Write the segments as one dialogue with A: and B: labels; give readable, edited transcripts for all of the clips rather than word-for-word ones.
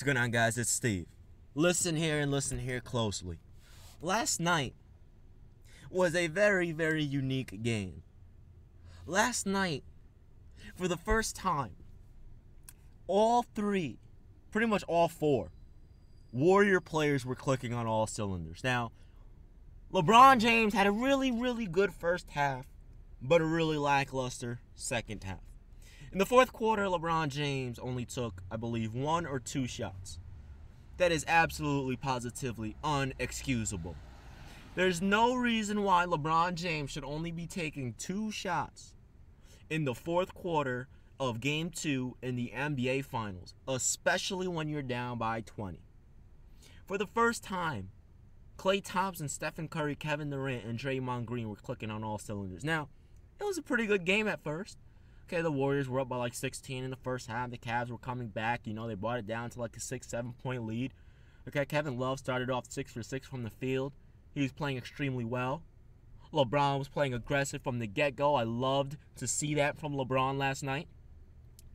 A: What's going on, guys? It's Steve. Listen here and listen here closely. Last night was a very, very unique game. Last night, for the first time, all three, pretty much all four, Warrior players were clicking on all cylinders. Now, LeBron James had a really, really good first half, but a really lackluster second half. In the fourth quarter, LeBron James only took, I believe, 1 or 2 shots. That is absolutely, positively unexcusable. There's no reason why LeBron James should only be taking 2 shots in the fourth quarter of Game 2 in the NBA Finals, especially when you're down by 20. For the first time, Klay Thompson, Stephen Curry, Kevin Durant, and Draymond Green were clicking on all cylinders. Now, it was a pretty good game at first. Okay, the Warriors were up by like 16 in the first half. The Cavs were coming back. You know, they brought it down to like a 6-7 point lead. Okay, Kevin Love started off 6 for 6 from the field. He was playing extremely well. LeBron was playing aggressive from the get-go. I loved to see that from LeBron last night.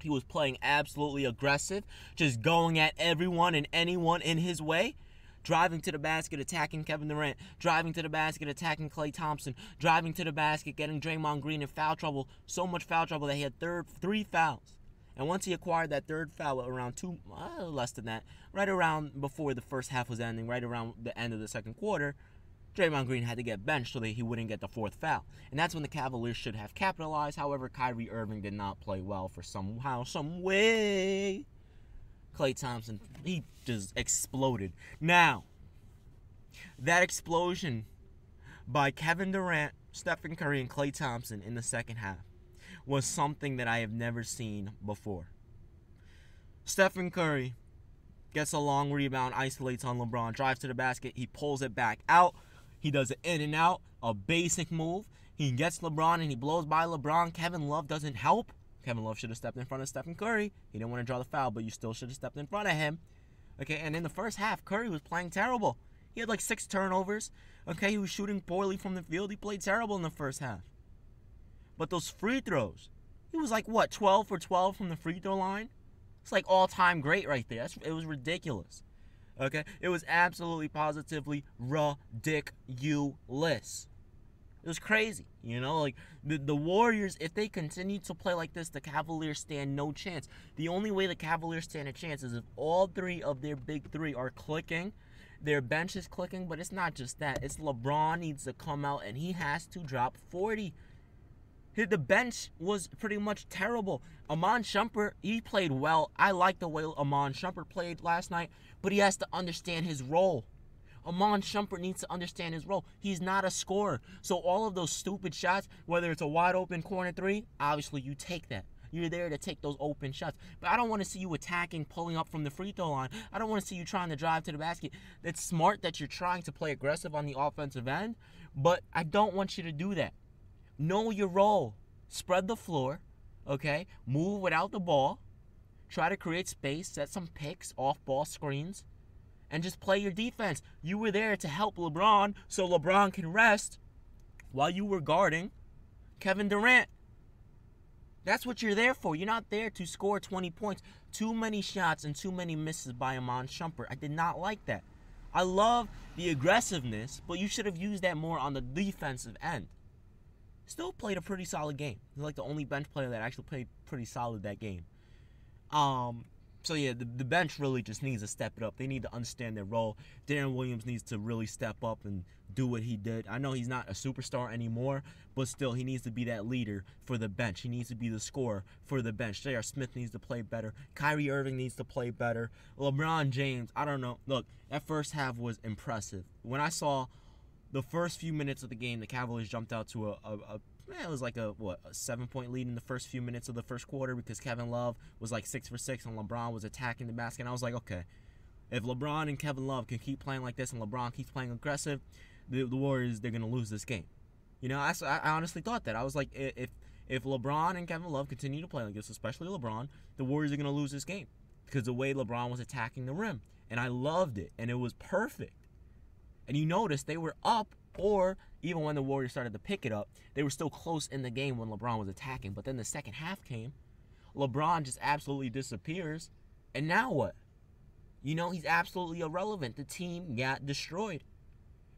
A: He was playing absolutely aggressive, just going at everyone and anyone in his way. Driving to the basket, attacking Kevin Durant. Driving to the basket, attacking Klay Thompson. Driving to the basket, getting Draymond Green in foul trouble. So much foul trouble that he had 3 fouls. And once he acquired that third foul around less than that, right around before the first half was ending, right around the end of the second quarter, Draymond Green had to get benched so that he wouldn't get the 4th foul. And that's when the Cavaliers should have capitalized. However, Kyrie Irving did not play well for somehow, some way. Klay Thompson, he just exploded. Now, that explosion by Kevin Durant, Stephen Curry, and Klay Thompson in the second half was something that I have never seen before. Stephen Curry gets a long rebound, isolates on LeBron, drives to the basket, he pulls it back out, he does it in and out, a basic move. He gets LeBron and he blows by LeBron. Kevin Love doesn't help. Kevin Love should have stepped in front of Stephen Curry. He didn't want to draw the foul, but you still should have stepped in front of him. Okay, and in the first half, Curry was playing terrible. He had like 6 turnovers. Okay, he was shooting poorly from the field. He played terrible in the first half. But those free throws, he was like, what, 12 for 12 from the free throw line? It's like all-time great right there. It was ridiculous. Okay, it was absolutely, positively ridiculous. It was crazy, you know, like the Warriors, if they continue to play like this, the Cavaliers stand no chance. The only way the Cavaliers stand a chance is if all 3 of their big 3 are clicking, their bench is clicking, but it's not just that. It's LeBron needs to come out and he has to drop 40. The bench was pretty much terrible. Iman Shumpert, he played well. I like the way Iman Shumpert played last night, but he has to understand his role. Iman Shumpert needs to understand his role. He's not a scorer. So all of those stupid shots, whether it's a wide open corner 3, obviously you take that. You're there to take those open shots. But I don't want to see you attacking, pulling up from the free throw line. I don't want to see you trying to drive to the basket. It's smart that you're trying to play aggressive on the offensive end, but I don't want you to do that. Know your role. Spread the floor, okay? Move without the ball. Try to create space, set some picks, off-ball screens, and just play your defense. You were there to help LeBron so LeBron can rest while you were guarding Kevin Durant. That's what you're there for. You're not there to score 20 points. Too many shots and too many misses by Iman Shumpert. I did not like that. I love the aggressiveness, but you should have used that more on the defensive end. Still played a pretty solid game. He's like the only bench player that actually played pretty solid that game. So yeah, the bench really just needs to step it up. They need to understand their role. Darren Williams needs to really step up and do what he did. I know he's not a superstar anymore, but still, he needs to be that leader for the bench. He needs to be the scorer for the bench. J.R. Smith needs to play better. Kyrie Irving needs to play better. LeBron James, I don't know. Look, that first half was impressive. When I saw the first few minutes of the game, the Cavaliers jumped out to it was like a 7-point lead in the first few minutes of the first quarter because Kevin Love was like 6 for 6 and LeBron was attacking the basket. And I was like, okay, if LeBron and Kevin Love can keep playing like this and LeBron keeps playing aggressive, the Warriors, they're going to lose this game. You know, I honestly thought that. I was like, if LeBron and Kevin Love continue to play like this, especially LeBron, the Warriors are going to lose this game because the way LeBron was attacking the rim. And I loved it, and it was perfect. And you notice they were up, or even when the Warriors started to pick it up, they were still close in the game when LeBron was attacking. But then the second half came, LeBron just absolutely disappears, and now what? You know, he's absolutely irrelevant. The team got destroyed.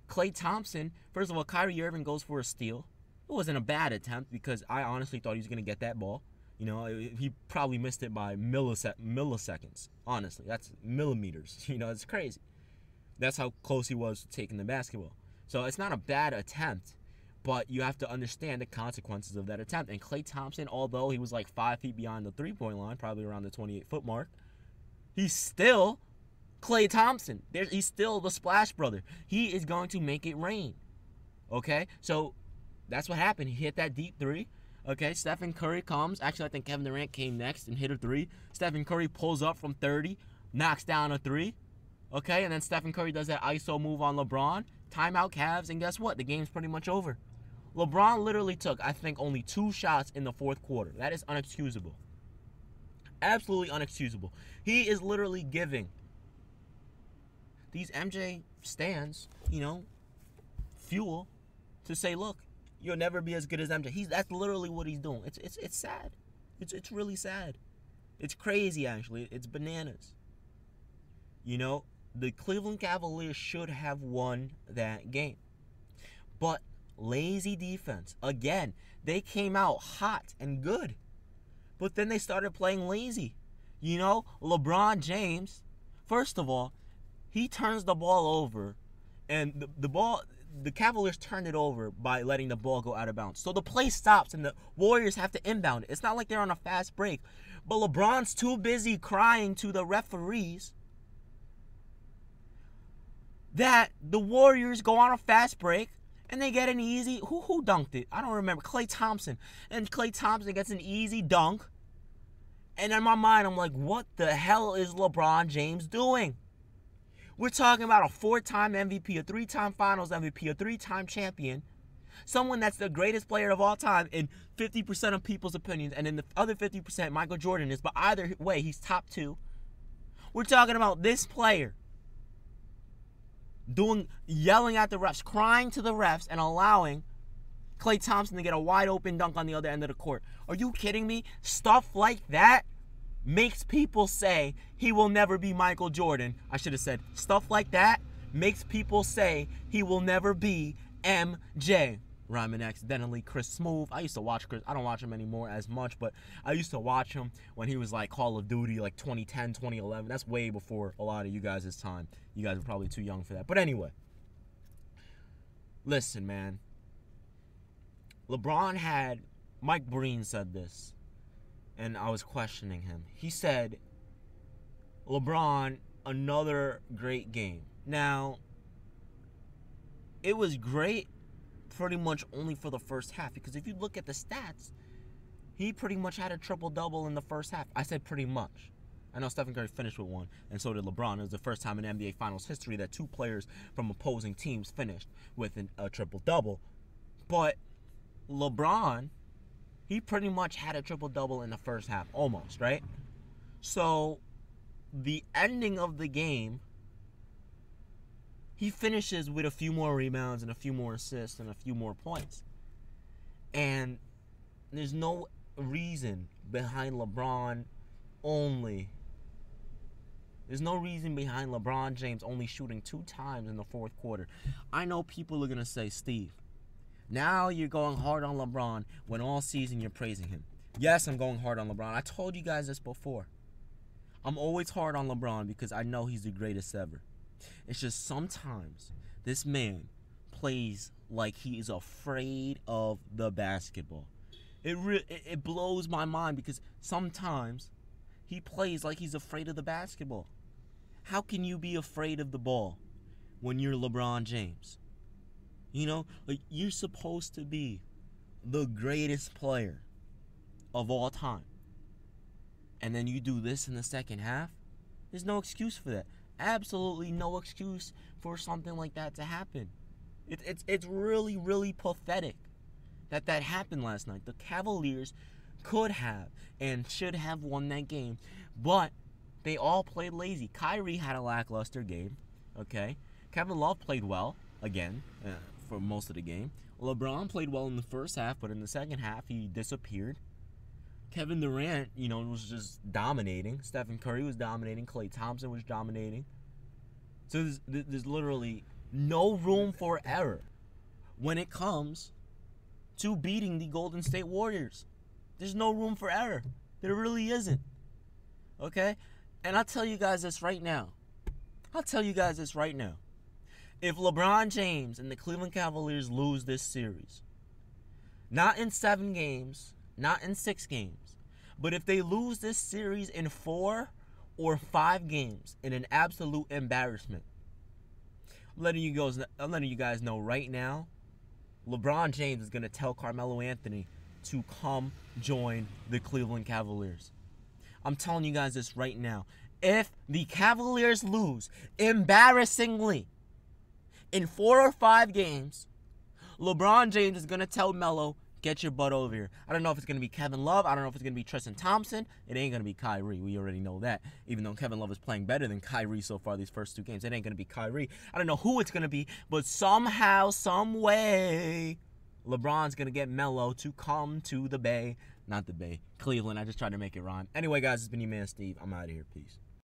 A: Klay Thompson, first of all, Kyrie Irving goes for a steal. It wasn't a bad attempt because I honestly thought he was going to get that ball. You know, he probably missed it by milliseconds. Honestly, that's millimeters. You know, it's crazy. That's how close he was to taking the basketball. So it's not a bad attempt, but you have to understand the consequences of that attempt. And Klay Thompson, although he was like 5 feet beyond the three-point line, probably around the 28-foot mark, he's still Klay Thompson. He's still the Splash Brother. He is going to make it rain. Okay? So that's what happened. He hit that deep three. Okay, Stephen Curry comes. Actually, I think Kevin Durant came next and hit a three. Stephen Curry pulls up from 30, knocks down a three. Okay, and then Stephen Curry does that ISO move on LeBron. Timeout Cavs, and guess what? The game's pretty much over. LeBron literally took, I think, only 2 shots in the fourth quarter. That is unexcusable. Absolutely unexcusable. He is literally giving these MJ stands, you know, fuel to say, look, you'll never be as good as MJ. That's literally what he's doing. It's sad. It's really sad. It's crazy, actually. It's bananas. You know, the Cleveland Cavaliers should have won that game. But lazy defense. Again, they came out hot and good. But then they started playing lazy. You know, LeBron James, first of all, he turns the ball over, and the Cavaliers turned it over by letting the ball go out of bounds. So the play stops, and the Warriors have to inbound it. It's not like they're on a fast break. But LeBron's too busy crying to the referees that the Warriors go on a fast break, and they get an easy... Who dunked it? I don't remember. Klay Thompson. And Klay Thompson gets an easy dunk. And in my mind, I'm like, what the hell is LeBron James doing? We're talking about a 4-time MVP, a 3-time Finals MVP, a 3-time champion, someone that's the greatest player of all time in 50% of people's opinions, and in the other 50%, Michael Jordan is. But either way, he's top 2. We're talking about this player yelling at the refs, crying to the refs, and allowing Klay Thompson to get a wide open dunk on the other end of the court. Are you kidding me? Stuff like that makes people say he will never be Michael Jordan. I should have said stuff like that makes people say he will never be MJ. Rhyming accidentally. Chris Smooth. I used to watch Chris. I don't watch him anymore as much, but I used to watch him when he was like Call of Duty, like 2010, 2011. That's way before a lot of you guys' time. You guys are probably too young for that. But anyway, listen, man. LeBron had... Mike Breen said this, and I was questioning him. He said, LeBron, another great game. Now, it was great pretty much only for the first half, because if you look at the stats, he pretty much had a triple-double in the first half. I said pretty much. I know Stephen Curry finished with one, and so did LeBron. It was the first time in NBA Finals history that 2 players from opposing teams finished with a triple-double. But LeBron, he pretty much had a triple-double in the first half, almost, right? So the ending of the game, he finishes with a few more rebounds and a few more assists and a few more points. And there's no reason behind LeBron only. There's no reason behind LeBron James only shooting 2 times in the fourth quarter. I know people are going to say, Steve, now you're going hard on LeBron when all season you're praising him. Yes, I'm going hard on LeBron. I told you guys this before. I'm always hard on LeBron because I know he's the greatest ever. It's just sometimes this man plays like he is afraid of the basketball. It blows my mind because sometimes he plays like he's afraid of the basketball. How can you be afraid of the ball when you're LeBron James? You know, like, you're supposed to be the greatest player of all time. And then you do this in the second half? There's no excuse for that. Absolutely no excuse for something like that to happen. It's really, really pathetic that happened last night. The Cavaliers could have and should have won that game, but they all played lazy. Kyrie had a lackluster game, okay? Kevin Love played well, again, for most of the game. LeBron played well in the first half, but in the second half, he disappeared. Kevin Durant, was just dominating. Stephen Curry was dominating. Klay Thompson was dominating. So there's literally no room for error when it comes to beating the Golden State Warriors. There's no room for error. There really isn't. Okay? And I'll tell you guys this right now. If LeBron James and the Cleveland Cavaliers lose this series, not in 7 games, not in 6 games, but if they lose this series in 4 or 5 games in an absolute embarrassment, I'm letting you guys know right now, LeBron James is going to tell Carmelo Anthony to come join the Cleveland Cavaliers. I'm telling you guys this right now. If the Cavaliers lose embarrassingly in 4 or 5 games, LeBron James is going to tell Melo, get your butt over here. I don't know if it's going to be Kevin Love. I don't know if it's going to be Tristan Thompson. It ain't going to be Kyrie. We already know that. Even though Kevin Love is playing better than Kyrie so far these first 2 games, it ain't going to be Kyrie. I don't know who it's going to be, but somehow, some way, LeBron's going to get Melo to come to the Bay. Not the Bay. Cleveland. I just tried to make it rhyme. Anyway, guys, it's been your man, Steve. I'm out of here. Peace.